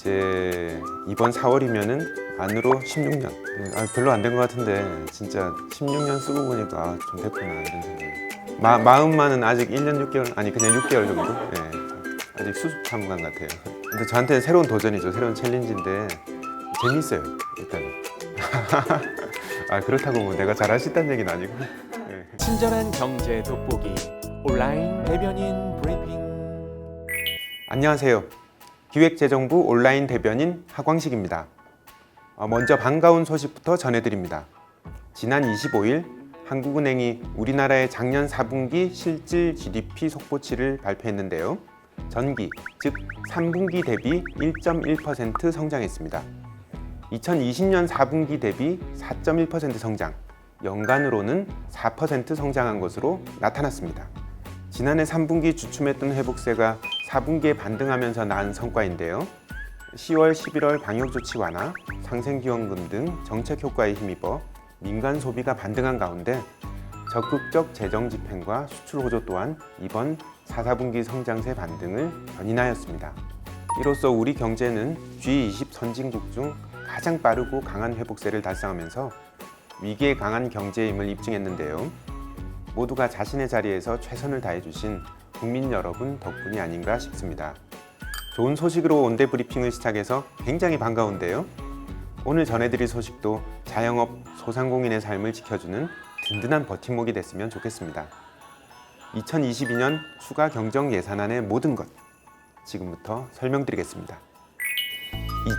이제 이번 4월이면은 만으로 16년. 별로 안 된 것 같은데 진짜 16년 쓰고 보니까 좀 됐구나 이런 생각이. 마음만은 아직 1년 6개월 아니 그냥 6개월 정도. 아직 수습한것 같아요. 근데 저한테는 새로운 도전이죠. 새로운 챌린지인데 재밌어요. 일단. 그렇다고 뭐 내가 잘할 수 있다는 얘기는 아니고. 친절한 경제 돋보기 온라인 대변인 브리핑. 안녕하세요. 기획재정부 온라인 대변인 하광식입니다. 먼저 반가운 소식부터 전해드립니다. 지난 25일 한국은행이 우리나라의 작년 4분기 실질 GDP 속보치를 발표했는데요. 전기, 즉 3분기 대비 1.1% 성장했습니다. 2020년 4분기 대비 4.1% 성장, 연간으로는 4% 성장한 것으로 나타났습니다. 지난해 3분기 주춤했던 회복세가 4분기에 반등하면서 나은 성과인데요. 10월, 11월 방역조치 완화, 상생지원금 등 정책 효과에 힘입어 민간 소비가 반등한 가운데 적극적 재정 집행과 수출 호조 또한 이번 4, 4분기 성장세 반등을 견인하였습니다. 이로써 우리 경제는 G20 선진국 중 가장 빠르고 강한 회복세를 달성하면서 위기에 강한 경제임을 입증했는데요. 모두가 자신의 자리에서 최선을 다해주신 국민 여러분 덕분이 아닌가 싶습니다. 좋은 소식으로 온대 브리핑을 시작해서 굉장히 반가운데요. 오늘 전해드릴 소식도 자영업, 소상공인의 삶을 지켜주는 든든한 버팀목이 됐으면 좋겠습니다. 2022년 추가 경정 예산안의 모든 것, 지금부터 설명드리겠습니다.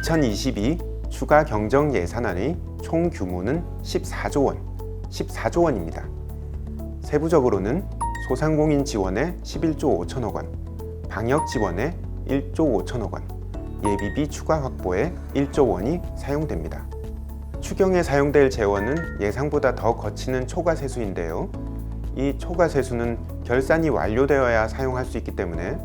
2022 추가 경정 예산안의 총 규모는 14조 원, 14조 원입니다. 세부적으로는 소상공인 지원에 11조 5천억 원, 방역 지원에 1조 5천억 원, 예비비 추가 확보에 1조 원이 사용됩니다. 추경에 사용될 재원은 예상보다 더 거치는 초과세수인데요. 이 초과세수는 결산이 완료되어야 사용할 수 있기 때문에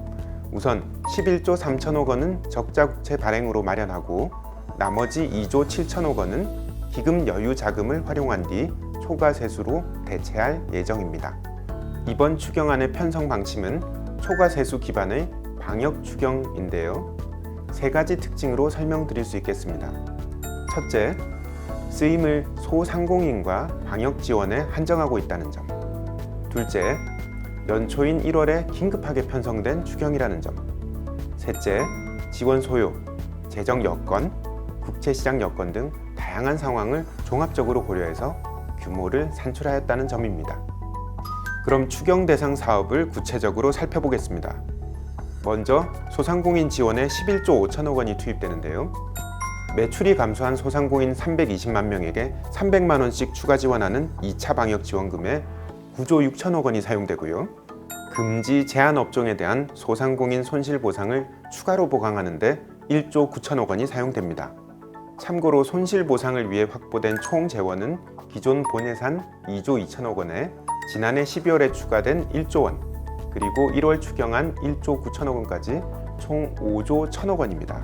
우선 11조 3천억 원은 적자국채 발행으로 마련하고 나머지 2조 7천억 원은 기금 여유 자금을 활용한 뒤 초과세수로 대체할 예정입니다. 이번 추경안의 편성 방침은 초과세수 기반의 방역 추경인데요. 세 가지 특징으로 설명드릴 수 있겠습니다. 첫째, 쓰임을 소상공인과 방역 지원에 한정하고 있다는 점. 둘째, 연초인 1월에 긴급하게 편성된 추경이라는 점. 셋째, 지원 소요, 재정 여건, 국채시장 여건 등 다양한 상황을 종합적으로 고려해서 규모를 산출하였다는 점입니다. 그럼 추경 대상 사업을 구체적으로 살펴보겠습니다. 먼저 소상공인 지원에 11조 5천억 원이 투입되는데요. 매출이 감소한 소상공인 320만 명에게 300만 원씩 추가 지원하는 2차 방역 지원금에 9조 6천억 원이 사용되고요. 금지 제한 업종에 대한 소상공인 손실 보상을 추가로 보강하는 데 1조 9천억 원이 사용됩니다. 참고로 손실 보상을 위해 확보된 총 재원은 기존 본예산 2조 2천억 원에 지난해 12월에 추가된 1조 원, 그리고 1월 추경안 1조 9천억 원까지 총 5조 1천억 원입니다.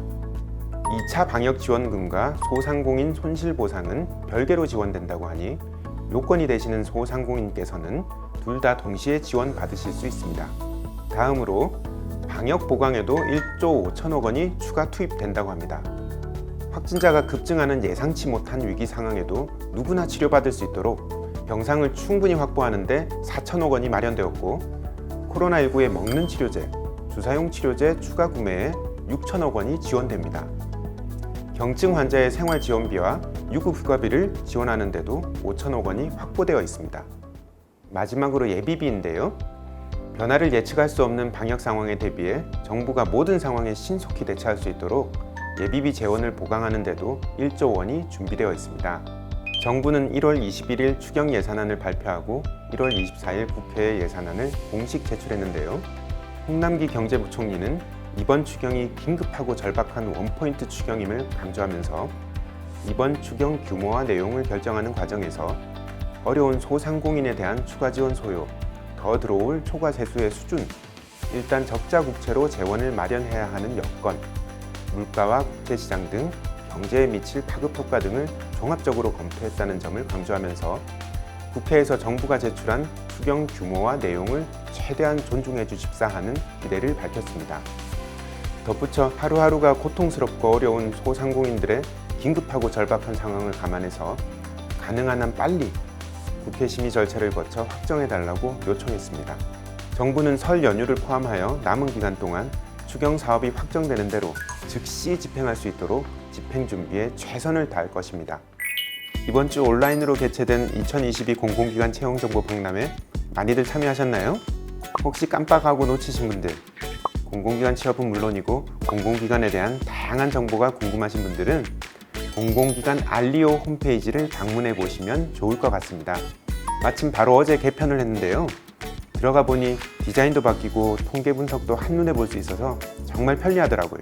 2차 방역 지원금과 소상공인 손실 보상은 별개로 지원된다고 하니 요건이 되시는 소상공인께서는 둘 다 동시에 지원받으실 수 있습니다. 다음으로 방역 보강에도 1조 5천억 원이 추가 투입된다고 합니다. 확진자가 급증하는 예상치 못한 위기 상황에도 누구나 치료받을 수 있도록 병상을 충분히 확보하는 데 4천억 원이 마련되었고, 코로나19의 먹는 치료제, 주사용 치료제 추가 구매에 6천억 원이 지원됩니다. 경증 환자의 생활 지원비와 유급 휴가비를 지원하는 데도 5천억 원이 확보되어 있습니다. 마지막으로 예비비인데요. 변화를 예측할 수 없는 방역 상황에 대비해 정부가 모든 상황에 신속히 대처할 수 있도록 예비비 재원을 보강하는 데도 1조 원이 준비되어 있습니다. 정부는 1월 21일 추경 예산안을 발표하고 1월 24일 국회에 예산안을 공식 제출했는데요. 홍남기 경제부총리는 이번 추경이 긴급하고 절박한 원포인트 추경임을 강조하면서 이번 추경 규모와 내용을 결정하는 과정에서 어려운 소상공인에 대한 추가 지원 소요, 더 들어올 초과 세수의 수준, 일단 적자 국채로 재원을 마련해야 하는 여건, 물가와 국채시장 등 경제에 미칠 파급 효과 등을 종합적으로 검토했다는 점을 강조하면서 국회에서 정부가 제출한 추경 규모와 내용을 최대한 존중해 주십사 하는 기대를 밝혔습니다. 덧붙여 하루하루가 고통스럽고 어려운 소상공인들의 긴급하고 절박한 상황을 감안해서 가능한 한 빨리 국회 심의 절차를 거쳐 확정해달라고 요청했습니다. 정부는 설 연휴를 포함하여 남은 기간 동안 추경 사업이 확정되는 대로 즉시 집행할 수 있도록 집행 준비에 최선을 다할 것입니다. 이번 주 온라인으로 개최된 2022 공공기관 채용정보 박람회 많이들 참여하셨나요? 혹시 깜빡하고 놓치신 분들, 공공기관 취업은 물론이고 공공기관에 대한 다양한 정보가 궁금하신 분들은 공공기관 알리오 홈페이지를 방문해 보시면 좋을 것 같습니다. 마침 바로 어제 개편을 했는데요. 들어가 보니 디자인도 바뀌고 통계 분석도 한눈에 볼 수 있어서 정말 편리하더라고요.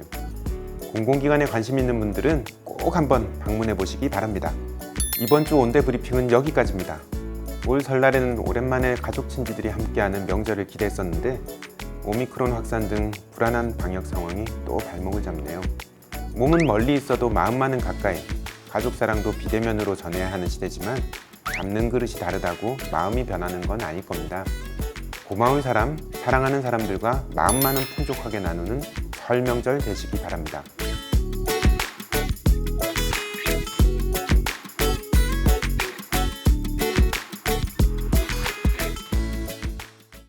공공기관에 관심 있는 분들은 꼭 한번 방문해 보시기 바랍니다. 이번 주 온대 브리핑은 여기까지입니다. 올 설날에는 오랜만에 가족 친지들이 함께하는 명절을 기대했었는데 오미크론 확산 등 불안한 방역 상황이 또 발목을 잡네요. 몸은 멀리 있어도 마음만은 가까이, 가족 사랑도 비대면으로 전해야 하는 시대지만 잡는 그릇이 다르다고 마음이 변하는 건 아닐 겁니다. 고마운 사람, 사랑하는 사람들과 마음만은 풍족하게 나누는 설 명절 되시기 바랍니다.